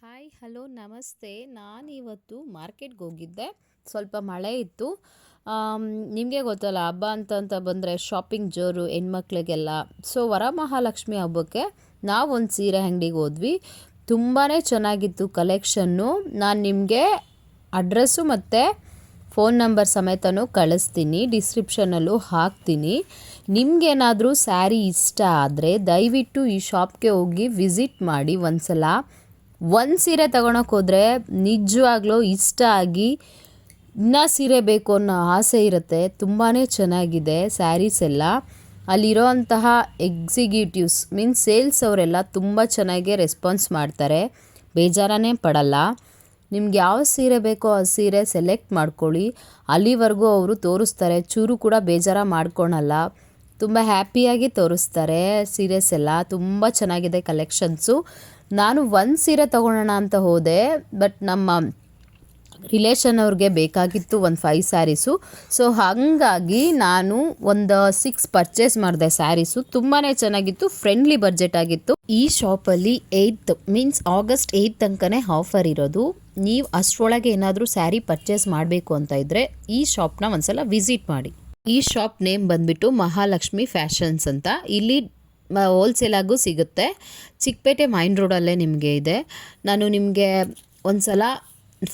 Hi hello ನಮಸ್ತೆ. ನಾನಿವತ್ತು ಮಾರ್ಕೆಟ್ಗೆ ಹೋಗಿದ್ದೆ. ಸ್ವಲ್ಪ ಮಳೆ ಇತ್ತು. ನಿಮಗೆ ಗೊತ್ತಲ್ಲ, ಹಬ್ಬ ಅಂತ ಬಂದರೆ ಶಾಪಿಂಗ್ ಜೋರು ಹೆಣ್ಮಕ್ಳಿಗೆಲ್ಲ. ಸೊ ವರಮಹಾಲಕ್ಷ್ಮಿ ಹಬ್ಬಕ್ಕೆ ನಾವೊಂದು ಸೀರೆ ಅಂಗಡಿಗೆ ಹೋದ್ವಿ. ತುಂಬಾ ಚೆನ್ನಾಗಿತ್ತು ಕಲೆಕ್ಷನ್ನು. ನಾನು ನಿಮಗೆ ಅಡ್ರೆಸ್ಸು ಮತ್ತು ಫೋನ್ ನಂಬರ್ ಸಮೇತನೂ ಕಳಿಸ್ತೀನಿ, ಡಿಸ್ಕ್ರಿಪ್ಷನಲ್ಲೂ ಹಾಕ್ತೀನಿ. ನಿಮಗೇನಾದರೂ ಸ್ಯಾರಿ ಇಷ್ಟ ಆದರೆ ದಯವಿಟ್ಟು ಈ ಶಾಪ್ಗೆ ಹೋಗಿ ವಿಸಿಟ್ ಮಾಡಿ ಒಂದ್ಸಲ. ಒಂದು ಸೀರೆ ತೊಗೊಳಕ್ಕೆ ಹೋದರೆ ನಿಜವಾಗ್ಲೂ ಇಷ್ಟ ಆಗಿ ಇನ್ನೂ ಸೀರೆ ಬೇಕು ಅನ್ನೋ ಆಸೆ ಇರುತ್ತೆ. ತುಂಬಾ ಚೆನ್ನಾಗಿದೆ ಸ್ಯಾರೀಸ್ ಎಲ್ಲ. ಅಲ್ಲಿರೋಂತಹ ಎಕ್ಸಿಕ್ಯೂಟಿವ್ಸ್ ಮೀನ್ಸ್ ಸೇಲ್ಸ್ ಅವರೆಲ್ಲ ತುಂಬ ಚೆನ್ನಾಗೇ ರೆಸ್ಪಾನ್ಸ್ ಮಾಡ್ತಾರೆ, ಬೇಜಾರೇ ಪಡಲ್ಲ. ನಿಮ್ಗೆ ಯಾವ ಸೀರೆ ಬೇಕೋ ಆ ಸೀರೆ ಸೆಲೆಕ್ಟ್ ಮಾಡ್ಕೊಳ್ಳಿ. ಅಲ್ಲಿವರೆಗೂ ಅವರು ತೋರಿಸ್ತಾರೆ, ಚೂರು ಕೂಡ ಬೇಜಾರ ಮಾಡ್ಕೊಳಲ್ಲ. ತುಂಬ ಹ್ಯಾಪಿಯಾಗಿ ತೋರಿಸ್ತಾರೆ. ಸೀರೆಸ್ ಎಲ್ಲ ತುಂಬ ಚೆನ್ನಾಗಿದೆ ಕಲೆಕ್ಷನ್ಸು. ನಾನು ಒಂದು ಸೀರೆ ತೊಗೊಳೋಣ ಅಂತ ಹೋದೆ, ಬಟ್ ನಮ್ಮ ರಿಲೇಷನ್ ಅವ್ರಿಗೆ ಬೇಕಾಗಿತ್ತು ಒಂದು 5 ಸ್ಯಾರೀಸು. ಸೊ ಹಾಗಾಗಿ ನಾನು ಒಂದು 6 ಪರ್ಚೇಸ್ ಮಾಡಿದೆ ಸ್ಯಾರೀಸು. ತುಂಬಾ ಚೆನ್ನಾಗಿತ್ತು, ಫ್ರೆಂಡ್ಲಿ ಬಡ್ಜೆಟ್ ಆಗಿತ್ತು. ಈ ಶಾಪಲ್ಲಿ 8th ಮೀನ್ಸ್ ಆಗಸ್ಟ್ 8 ತನಕನೇ ಆಫರ್ ಇರೋದು. ನೀವು ಅಷ್ಟರೊಳಗೆ ಏನಾದರೂ ಸ್ಯಾರಿ ಪರ್ಚೇಸ್ ಮಾಡಬೇಕು ಅಂತ ಇದ್ದರೆ ಈ ಶಾಪ್ನ ಒಂದ್ಸಲ ವಿಸಿಟ್ ಮಾಡಿ. ಈ ಶಾಪ್ ನೇಮ್ ಬಂದುಬಿಟ್ಟು ಮಹಾಲಕ್ಷ್ಮಿ ಫ್ಯಾಷನ್ಸ್ ಅಂತ. ಇಲ್ಲಿ ಹೋಲ್ಸೇಲಾಗೂ ಸಿಗುತ್ತೆ. ಚಿಕ್ಕಪೇಟೆ ಮೈನ್ ರೋಡಲ್ಲೇ ನಿಮಗೆ ಇದೆ. ನಾನು ನಿಮಗೆ ಒಂದು ಸಲ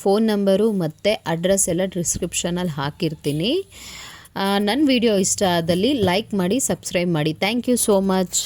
ಫೋನ್ ನಂಬರು ಮತ್ತು ಅಡ್ರೆಸ್ ಎಲ್ಲ ಡಿಸ್ಕ್ರಿಪ್ಷನಲ್ಲಿ ಹಾಕಿರ್ತೀನಿ. ನನ್ನ ವಿಡಿಯೋ ಇಷ್ಟ ಆದಲ್ಲಿ ಲೈಕ್ ಮಾಡಿ, ಸಬ್ಸ್ಕ್ರೈಬ್ ಮಾಡಿ. Thank you so much.